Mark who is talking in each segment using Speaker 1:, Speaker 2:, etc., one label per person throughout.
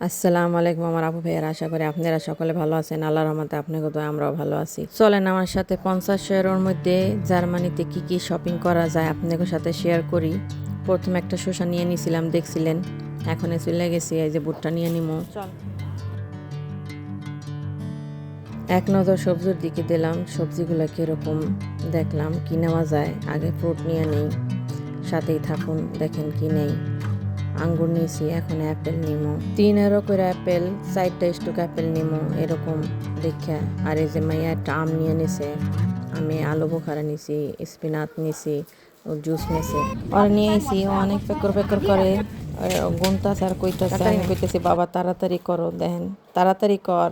Speaker 1: আসসালামু আলাইকুম আমার আপু ভাইয়ের, আশা করি আপনারা সকলে ভালো আছেন। আল্লাহর রহমতে আপনাকে তো আমরাও ভালো আছি। চলেন আমার সাথে 50 ইউরোর মধ্যে জার্মানিতে কি কি শপিং করা যায় আপনাদের সাথে শেয়ার করি। প্রথমে একটা শসা নিয়ে নিছিলাম, দেখছিলেন। এখন চলে গেছি, এই যে বুটটা নিয়ে নিমো। এক নজর সবজির দিকে দিলাম, সবজিগুলো কীরকম দেখলাম, কি নেওয়া যায়। আগে ফ্রুট নিয়ে নেই, সাথেই থাকুন, দেখেন কি নেই। আঙ্গুর নিয়েছি, এখন অ্যাপেল নিমো। 3 ইউরো করে অ্যাপেল, 4টা স্টুক অ্যাপেল নিমো এরকম দেখা। আর এই যে মাইয়া একটা আম নিয়ে নিছে, আমি আলু বোখারা নিছি, স্পিনাচ নিছি, ও জুস নিছে। আর নিয়ে আইছি, ও অনেক পেকর পেকর করে গুনতাছে আর কইতাছে। আমি কইতেছি বাবা তাড়াতাড়ি করো, দেখেন তাড়াতাড়ি কর,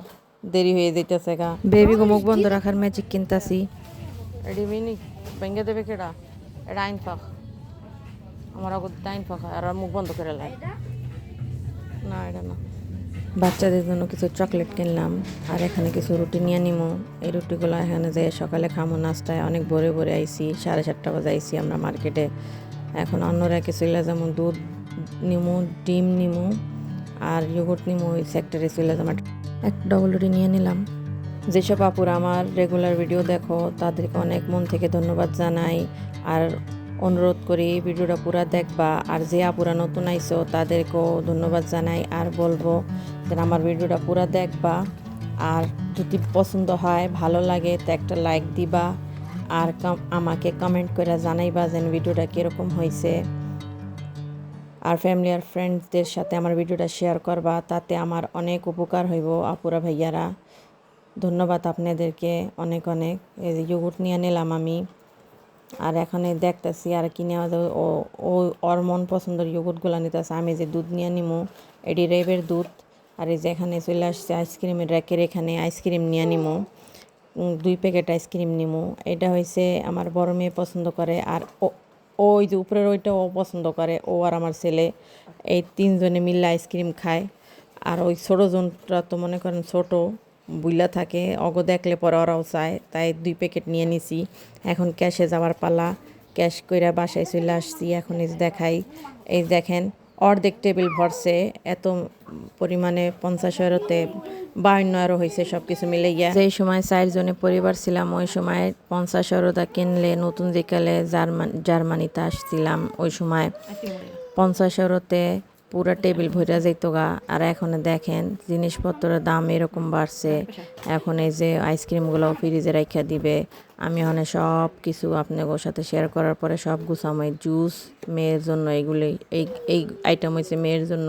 Speaker 1: দেরি হয়ে যাইতেছে গা। বেবি গো মুখ বন্ধ রাখার ম্যাজিক কিনতাছি। এডি মিনি ভেঙে দেবে কেডা? এটা আইন পাখ, আমার আগত টাইম ফাঁকা আর মুখ বন্ধ করে লাই। না এটা না। বাচ্চাদের জন্য কিছু চকলেট কিনলাম, আর এখানে কিছু রুটি নিয়ে নিমো। এই রুটিগুলো এখানে যে সকালে খামো নাস্তায়, অনেক ভোরে ভোরে আইসি, 7:30 বাজে আইসি আমরা মার্কেটে। এখন অন্যরা কিছু যেমন দুধ নিমু, ডিম নিমু, আর ইয়োগurt নিমু। ওই সেক্টরে চলে যেমন একটা ডবল রুটি নিয়ে নিলাম। যেসব আপুরা আমার রেগুলার ভিডিও দেখো তাদেরকে অনেক মন থেকে ধন্যবাদ জানাই, আর অনুরোধ করি ভিডিওটা পুরা দেখবা। আর যে আপুরা নতুন আইসো তাদেরকেও ধন্যবাদ জানাই, আর বলবো যে আমার ভিডিওটা পুরা দেখবা। আর যদি পছন্দ হয়, ভালো লাগে, তো একটা লাইক দিবা, আর আমাকে কমেন্ট করে জানাইবা যেন ভিডিওটা কীরকম হয়েছে। আর ফ্যামিলি আর ফ্রেন্ডসদের সাথে আমার ভিডিওটা শেয়ার করবা, তাতে আমার অনেক উপকার হইব আপুরা ভাইয়ারা। ধন্যবাদ আপনাদেরকে অনেক অনেক। এই যে ইয়োগurt নিয়ে নিলাম আমি, আর এখানে দেখতেছি আর কি নেওয়া যাবে। ও ওর মন পছন্দের ইয়োগurtগুলো নিতেছে। আমি যে দুধ নিয়ে নিমু, এটি রেবের দুধ। আর এই যে এখানে চলে আসছে আইসক্রিমের র্যাকের, এখানে আইসক্রিম নিয়ে নিমু, 2 প্যাকেট আইসক্রিম নিমু। এটা হয়েছে আমার বড় মেয়ে পছন্দ করে, আর ওই যে উপরের ওইটা ও পছন্দ করে। ও আর আমার ছেলে এই 3জনে মিলে আইসক্রিম খায়। আর ওই ছোটো জনটা তো মনে করেন ছোটো বুইলা থাকে, দেখলে পরে ওরাও চায়, তাই 2 প্যাকেট নিয়ে নিছি। এখন ক্যাশে যাওয়ার পালা, ক্যাশ কইরা বাসায় চলে আসছি। এখন এই দেখাই, এই দেখেন অর্ধেক টেবিল ভরছে, এত পরিমাণে 50 ইউরোতে 52 ইউরো হয়েছে সব কিছু মিলে গিয়া। যেই সময় 4জনে পরিবার ছিলাম, ওই সময় 50 ইউরোটা কিনলে নতুন যেকালে জার্মানিতে আসছিলাম, ওই সময় 50 ইউরোতে পুরা টেবিল ভরে যেত গা। আর এখন দেখেন জিনিসপত্রের দাম এরকম বাড়ছে। এখন এই যে আইসক্রিমগুলো ফ্রিজে রাখা দিবে। আমি ওখানে সব কিছু আপনাদের সাথে শেয়ার করার পরে সব গুছামই। জুস মেয়ের জন্য, এইগুলি এই আইটেম হয়েছে মেয়ের জন্য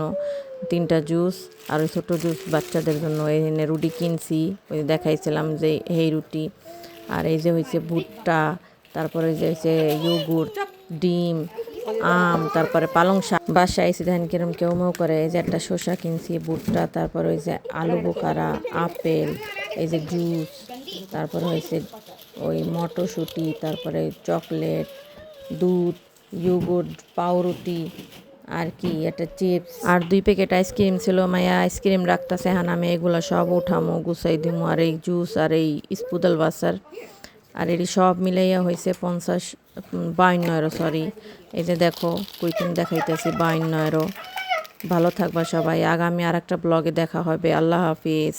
Speaker 1: 3টা জুস, আর ওই ছোটো জুস বাচ্চাদের জন্য। এখানে রুটি কিনছি, ওই দেখাইছিলাম যে এই রুটি। আর এই যে হয়েছে ভুট্টা, তারপরে যে হয়েছে ইয়োগুর্ট, ডিম, আম, তারপরে পালং শাক। বাসায় এসে দেখেন কিরম কেউ মেউ করে। এই যে একটা শসা কিনছি, ভুট্টা, তারপরে ওই যে আলু বোখারা, আপেল, এই যে জুস, তারপরে হয়েছে ওই মটরশুঁটি, তারপরে চকলেট, দুধ, ইয়োগurt, পাউরুটি, আর কি একটা চিপস, আর 2 প্যাকেট আইসক্রিম ছিল। মায়া আইসক্রিম রাখতেছে, হ্যাঁ আমি এগুলো সব উঠামো, গুছাই দিমো। আর এই জুস আর এই স্পুদল বাসার, আর এটি সব মিলাইয়া হয়েছে 52 ইউরো, সরি। এই যে দেখো কুইটিং দেখাইতেছি, 52 ইউরো। ভালো থাকবা সবাই, আগামী আর একটা ব্লগে দেখা হবে। আল্লাহ হাফিজ।